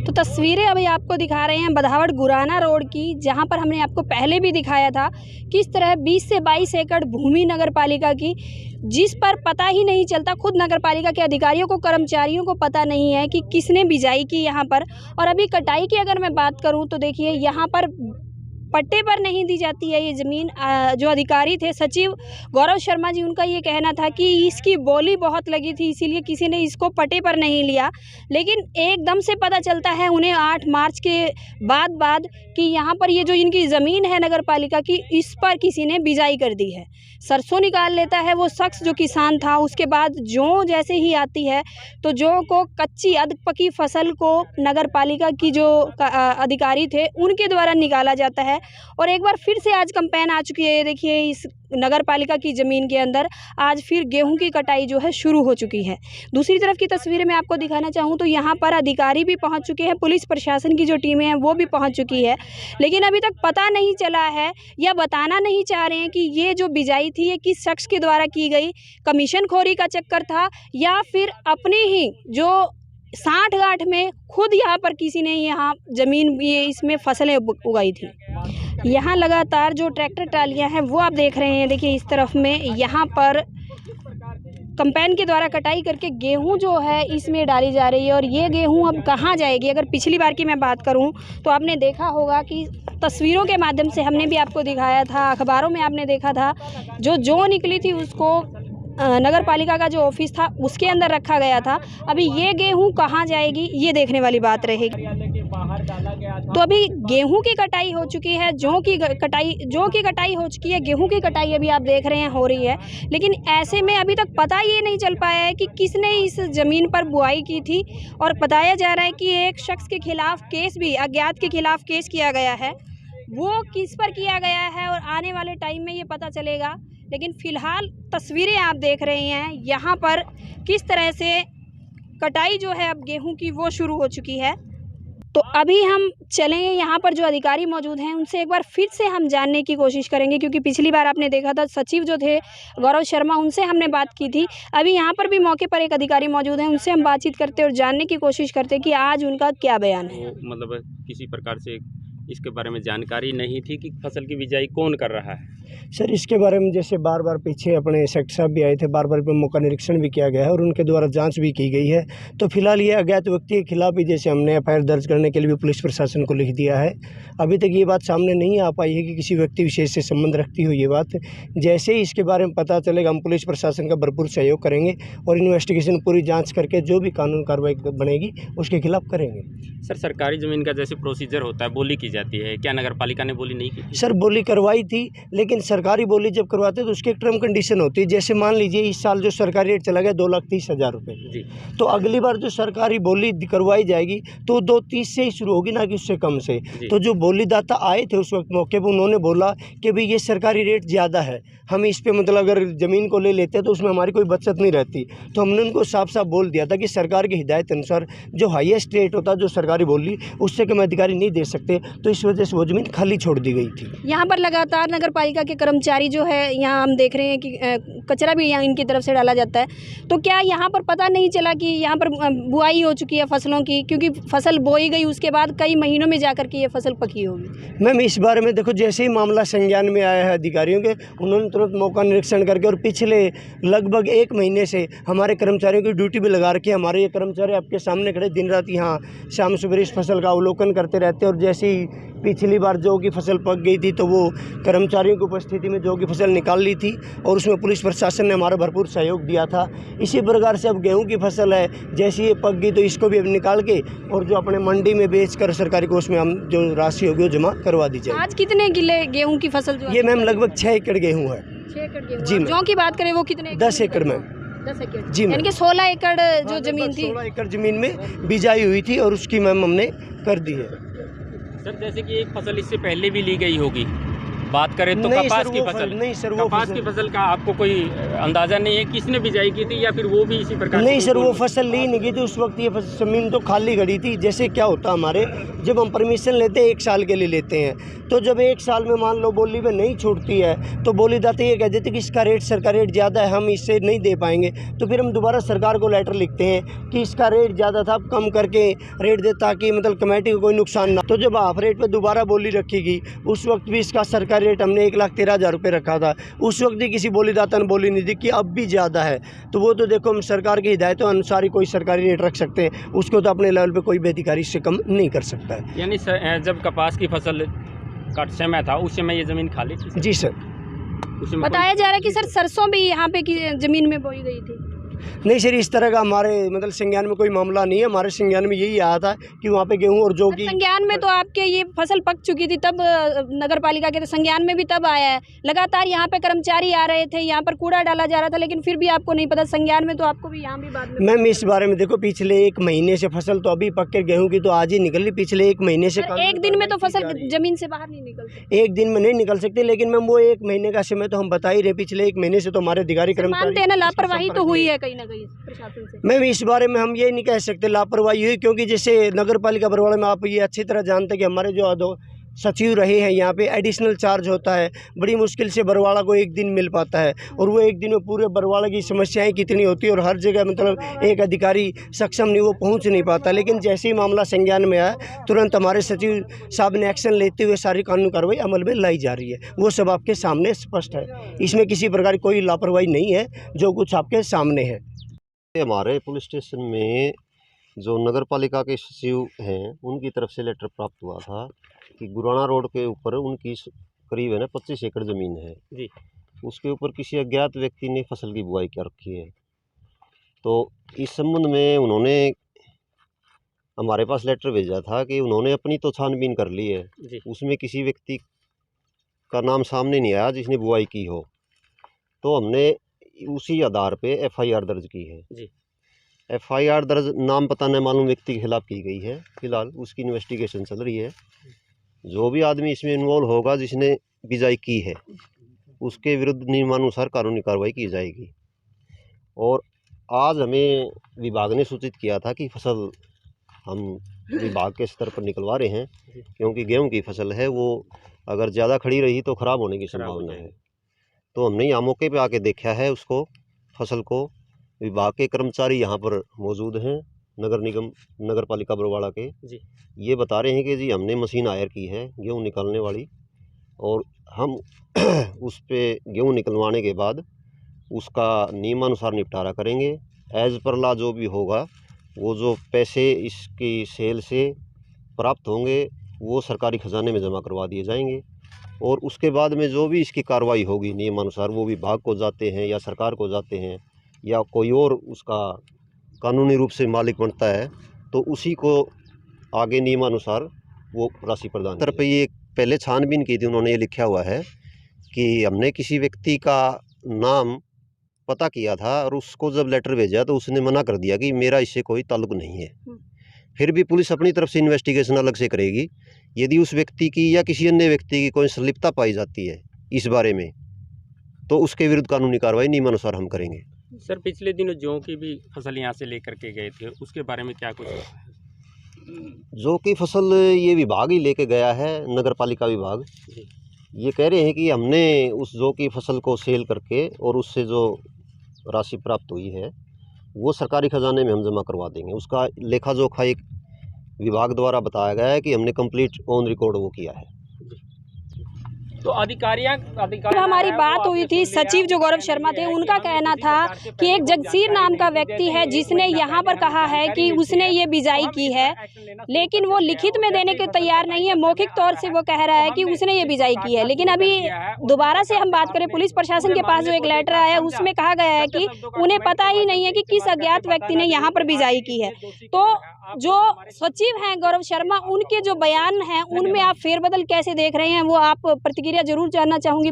तो तस्वीरें अभी आपको दिखा रहे हैं बधावड़ गुराना रोड की, जहां पर हमने आपको पहले भी दिखाया था किस तरह 20 से 22 एकड़ भूमि नगर पालिका की, जिस पर पता ही नहीं चलता, खुद नगर पालिका के अधिकारियों को, कर्मचारियों को पता नहीं है कि किसने बिजाई की यहाँ पर। और अभी कटाई की अगर मैं बात करूँ तो देखिए यहाँ पर पट्टे पर नहीं दी जाती है ये ज़मीन। जो अधिकारी थे सचिव गौरव शर्मा जी, उनका ये कहना था कि इसकी बोली बहुत लगी थी, इसीलिए किसी ने इसको पट्टे पर नहीं लिया। लेकिन एकदम से पता चलता है उन्हें 8 मार्च के बाद कि यहाँ पर ये जो इनकी ज़मीन है नगर पालिका की, इस पर किसी ने बिजाई कर दी है। सरसों निकाल लेता है वो शख्स जो किसान था, उसके बाद जौ जैसे ही आती है तो जौ को, कच्ची अध पकी फसल को नगर पालिका की जो अधिकारी थे उनके द्वारा निकाला जाता है। और एक बार फिर से आज कैंपेन आ चुकी है। देखिए इस नगर पालिका की ज़मीन के अंदर आज फिर गेहूं की कटाई जो है शुरू हो चुकी है। दूसरी तरफ की तस्वीरें मैं आपको दिखाना चाहूँ तो यहाँ पर अधिकारी भी पहुँच चुके हैं, पुलिस प्रशासन की जो टीमें हैं वो भी पहुँच चुकी है। लेकिन अभी तक पता नहीं चला है या बताना नहीं चाह रहे हैं कि ये जो बिजाई थी ये किस शख्स के द्वारा की गई, कमीशन खोरी का चक्कर था या फिर अपनी ही जो साठ गांठ में खुद यहाँ पर किसी ने यहाँ ज़मीन ये इसमें फसलें उगाई थी। यहाँ लगातार जो ट्रैक्टर ट्रालियाँ हैं वो आप देख रहे हैं। देखिए इस तरफ में यहाँ पर कंपेन के द्वारा कटाई करके गेहूं जो है इसमें डाली जा रही है। और ये गेहूं अब कहाँ जाएगी? अगर पिछली बार की मैं बात करूं तो आपने देखा होगा कि तस्वीरों के माध्यम से हमने भी आपको दिखाया था, अखबारों में आपने देखा था, जो निकली थी उसको नगर पालिका का जो ऑफिस था उसके अंदर रखा गया था। अभी ये गेहूं कहाँ जाएगी ये देखने वाली बात रहेगी। तो अभी गेहूं की कटाई हो चुकी है, जौ की कटाई हो चुकी है, गेहूं की कटाई अभी आप देख रहे हैं हो रही है। लेकिन ऐसे में अभी तक पता ये नहीं चल पाया है कि किसने इस ज़मीन पर बुआई की थी। और बताया जा रहा है कि एक शख्स के खिलाफ केस भी, अज्ञात के खिलाफ केस किया गया है, वो किस पर किया गया है और आने वाले टाइम में ये पता चलेगा। लेकिन फ़िलहाल तस्वीरें आप देख रहे हैं यहाँ पर किस तरह से कटाई जो है अब गेहूं की वो शुरू हो चुकी है। तो अभी हम चलेंगे, यहाँ पर जो अधिकारी मौजूद हैं उनसे एक बार फिर से हम जानने की कोशिश करेंगे, क्योंकि पिछली बार आपने देखा था सचिव जो थे गौरव शर्मा, उनसे हमने बात की थी। अभी यहाँ पर भी मौके पर एक अधिकारी मौजूद हैं, उनसे हम बातचीत करते और जानने की कोशिश करते कि आज उनका क्या बयान है। मतलब किसी प्रकार से इसके बारे में जानकारी नहीं थी कि फसल की बिजाई कौन कर रहा है। सर इसके बारे में जैसे बार बार पीछे अपने सेक्टर साहब भी आए थे, बार बार पे मौका निरीक्षण भी किया गया है और उनके द्वारा जांच भी की गई है। तो फिलहाल ये अज्ञात व्यक्ति के खिलाफ भी जैसे हमने एफआईआर दर्ज करने के लिए भी पुलिस प्रशासन को लिख दिया है। अभी तक ये बात सामने नहीं आ पाई है कि किसी व्यक्ति विशेष से संबंध रखती हुई ये बात। जैसे ही इसके बारे में पता चलेगा हम पुलिस प्रशासन का भरपूर सहयोग करेंगे और इन्वेस्टिगेशन पूरी जाँच करके जो भी कानून कार्रवाई बनेगी उसके खिलाफ करेंगे। सर सरकारी ज़मीन का जैसे प्रोसीजर होता है, बोली की जाती है, क्या नगर पालिका ने बोली नहीं की? सर बोली करवाई थी, लेकिन सरकारी बोली जब करवाते हैं तो उसकी एक टर्म कंडीशन होती है। जैसे मान लीजिए इस साल जो सरकारी रेट चला गया 2,30,000 रुपये जी, तो अगली बार जो सरकारी बोली करवाई जाएगी तो 2,30 से ही शुरू होगी, ना कि उससे कम से। तो जो बोलीदाता आए थे उस वक्त मौके पर, उन्होंने बोला कि भाई ये सरकारी रेट ज़्यादा है, हम इस पर मतलब अगर ज़मीन को ले लेते हैं तो उसमें हमारी कोई बचत नहीं रहती। तो हमने उनको साफ साफ बोल दिया था कि सरकार की हिदायत अनुसार जो हाईएस्ट रेट होता है, जो सरकारी बोली, उससे कम अधिकारी नहीं दे सकते। तो इस वजह से वो ज़मीन खाली छोड़ दी गई थी। यहाँ पर लगातार नगर पालिका के कर्मचारी जो है, यहाँ हम देख रहे हैं कि कचरा भी यहाँ इनकी तरफ से डाला जाता है। तो क्या यहाँ पर पता नहीं चला कि यहाँ पर बुआई हो चुकी है फसलों की, क्योंकि फसल बोई गई उसके बाद कई महीनों में जाकर के ये फसल पकी होगी? मैम इस बारे में देखो, जैसे ही मामला संज्ञान में आया है अधिकारियों के, उन्होंने तुरंत मौका निरीक्षण करके और पिछले लगभग 1 महीने से हमारे कर्मचारियों की ड्यूटी भी लगा रखी है। हमारे ये कर्मचारी आपके सामने खड़े दिन रात यहाँ शाम सुबह इस फसल का अवलोकन करते रहते हैं। और जैसे ही पिछली बार जौ की फसल पक गई थी तो वो कर्मचारियों की उपस्थिति में जौ की फसल निकाल ली थी और उसमें पुलिस प्रशासन ने हमारा भरपूर सहयोग दिया था। इसी प्रकार से अब गेहूं की फसल है, जैसे ये पक गई तो इसको भी अब निकाल के और जो अपने मंडी में बेचकर सरकारी कोष में हम जो राशि होगी वो जमा करवा दी जाए। आज कितने किले गेहूँ की फसल जो ये मैम लगभग 6 एकड़ गेहूँ है। 6 एकड़ गेहूँ जी। जौ की बात करें वो कितने? 10 एकड़ में। 10 एकड़ जी यानी कि 16 एकड़ जो जमीन थी, 16 एकड़ जमीन में बिजाई हुई थी और उसकी मैम हमने कर दी है। सर जैसे कि एक फसल इससे पहले भी ली गई होगी, बात करें तो नहीं कपास सर, की वो फसल, नहीं सर, वो कपास की फसल का आपको कोई अंदाजा नहीं है किसने बिजाई की थी, या फिर वो भी इसी प्रकार नहीं से सर, वो कोई- फसल ली नहीं गई थी उस वक्त। ये ज़मीन तो खाली खड़ी थी। जैसे क्या होता हमारे, जब हम परमिशन लेते हैं 1 साल के लिए लेते हैं, तो जब 1 साल में मान लो बोली में नहीं छूटती है तो बोलीदाता ये कह देते कि इसका रेट, सर का रेट ज़्यादा है, हम इससे नहीं दे पाएंगे। तो फिर हम दोबारा सरकार को लेटर लिखते हैं कि इसका रेट ज़्यादा था, अब कम करके रेट दे, ताकि मतलब कमेटी को कोई नुकसान ना। तो जब हाफ रेट पर दोबारा बोली रखेगी, उस वक्त भी इसका सरकारी रेट हमने 1,13,000 रुपये रखा था। उस वक्त भी किसी बोलीदाता ने बोली नहीं दी कि अब भी ज़्यादा है। तो वो तो देखो, हम सरकार की हिदायतों अनुसार ही कोई सरकारी रेट रख सकते हैं, उसको तो अपने लेवल पे कोई भी अधिकारी इससे कम नहीं कर सकता है। यानी जब कपास की फसल का समय था उस समय ये ज़मीन खाली थी? जी सर। उस समय बताया जा रहा है कि सर सरसों भी यहाँ पे की ज़मीन में बोई गई थी। नहीं सर, इस तरह का हमारे मतलब संज्ञान में कोई मामला नहीं है। हमारे संज्ञान में यही आया था कि वहाँ पे गेहूँ और जौ की संज्ञान में तो आपके ये फसल पक चुकी थी, तब नगर पालिका के तो संज्ञान में भी तब आया है। लगातार यहाँ पे कर्मचारी आ रहे थे, यहाँ पर कूड़ा डाला जा रहा था, लेकिन फिर भी आपको नहीं पता। संज्ञान में तो आपको भी यहाँ भी बाद में मैम इस बारे में देखो, पिछले 1 महीने से फसल तो अभी पक के गेहूँ की तो आज ही निकल रही। पिछले 1 महीने से सर, एक दिन में तो फसल जमीन से बाहर नहीं निकलती। 1 दिन में नहीं निकल सकते, लेकिन मैम वो 1 महीने का समय तो हम बता ही रहे। पिछले 1 महीने से तो हमारे अधिकारी कर्मचारी मानते हैं ना, लापरवाही तो हुई है कहीं ना कहीं प्रशासन से। मैम इस बारे में हम ये नहीं कह सकते लापरवाही हुई, क्योंकि जैसे नगर पालिका बरवाड़ा में आप ये अच्छी तरह जानते हैं कि हमारे जो सचिव रहे हैं यहाँ पे एडिशनल चार्ज होता है। बड़ी मुश्किल से बरवाड़ा को 1 दिन मिल पाता है, और वो 1 दिन में पूरे बरवाड़ा की समस्याएं कितनी होती है, और हर जगह मतलब एक अधिकारी सक्षम नहीं, वो पहुँच नहीं पाता। लेकिन जैसे ही मामला संज्ञान में आया, तुरंत हमारे सचिव साहब ने एक्शन लेते हुए सारी कानूनी कार्रवाई अमल में लाई जा रही है। वो सब आपके सामने स्पष्ट है, इसमें किसी प्रकार की कोई लापरवाही नहीं है, जो कुछ आपके सामने है। हमारे पुलिस स्टेशन में जो नगर पालिका के सचिव हैं उनकी तरफ से लेटर प्राप्त हुआ था कि गुराना रोड के ऊपर उनकी करीब है ना 25 एकड़ ज़मीन है जी, उसके ऊपर किसी अज्ञात व्यक्ति ने फसल की बुआई कर रखी है। तो इस संबंध में उन्होंने हमारे पास लेटर भेजा था कि उन्होंने अपनी तो छानबीन कर ली है, जी, उसमें किसी व्यक्ति का नाम सामने नहीं आया जिसने बुआई की हो। तो हमने उसी आधार पे FIR दर्ज की है। जी। FIR दर्ज नाम पता न मालूम व्यक्ति के खिलाफ की गई है। फिलहाल उसकी इन्वेस्टिगेशन चल रही है। जो भी आदमी इसमें इन्वॉल्व होगा जिसने बिजाई की है, उसके विरुद्ध नियमानुसार कानूनी कार्रवाई की जाएगी। और आज हमें विभाग ने सूचित किया था कि फसल हम विभाग के स्तर पर निकलवा रहे हैं, क्योंकि गेहूं की फसल है, वो अगर ज़्यादा खड़ी रही तो ख़राब होने की संभावना है। तो हमने यहाँ मौके पे आके देखा है उसको, फसल को। विभाग के कर्मचारी यहाँ पर मौजूद हैं, नगर निगम नगर पालिका बरवाड़ा के जी। ये बता रहे हैं कि जी हमने मशीन हायर की है गेहूँ निकालने वाली, और हम उस पे गेहूँ निकलवाने के बाद उसका नियमानुसार निपटारा करेंगे। एज पर लॉ जो भी होगा, वो जो पैसे इसकी सेल से प्राप्त होंगे वो सरकारी खजाने में जमा करवा दिए जाएंगे, और उसके बाद में जो भी इसकी कार्रवाई होगी नियमानुसार, वो विभाग को जाते हैं या सरकार को जाते हैं या कोई और उसका कानूनी रूप से मालिक बनता है, तो उसी को आगे नियमानुसार वो राशि प्रदान तरफ ये पहले छानबीन की थी। उन्होंने ये लिखा हुआ है कि हमने किसी व्यक्ति का नाम पता किया था, और उसको जब लेटर भेजा तो उसने मना कर दिया कि मेरा इससे कोई ताल्लुक नहीं है। फिर भी पुलिस अपनी तरफ से इन्वेस्टिगेशन अलग से करेगी। यदि उस व्यक्ति की या किसी अन्य व्यक्ति की कोई संलिप्तता पाई जाती है इस बारे में, तो उसके विरुद्ध कानूनी कार्रवाई नियमानुसार हम करेंगे। सर, पिछले दिनों जौ की भी फसल यहाँ से लेकर के गए थे, उसके बारे में क्या कुछ? जौ की फसल ये विभाग ही लेके गया है, नगर पालिका विभाग। ये कह रहे हैं कि हमने उस जौ की फसल को सेल करके और उससे जो राशि प्राप्त हुई है वो सरकारी खजाने में हम जमा करवा देंगे। उसका लेखा जोखा एक विभाग द्वारा बताया गया है कि हमने कंप्लीट ऑन रिकॉर्ड वो किया है। तो अधिकारी हमारी बात हुई थी, सचिव जो गौरव शर्मा थे, उनका कहना था कि एक जगसीर नाम का व्यक्ति है जिसने यहाँ पर कहा है कि उसने ये बिजाई की है, लेकिन वो लिखित में देने के तैयार नहीं है। मौखिक तौर से वो कह रहा है कि उसने ये बिजाई की है। लेकिन अभी दोबारा से हम बात करें, पुलिस प्रशासन के पास जो एक लेटर आया उसमें कहा गया है कि उन्हें पता ही नहीं है कि किस अज्ञात व्यक्ति ने यहाँ पर बिजाई की है। तो जो सचिव हैं गौरव शर्मा, उनके जो बयान हैं उनमें आप फेरबदल कैसे देख रहे हैं, वो आप प्रतिक्रिया जरूर जानना चाहूँगी।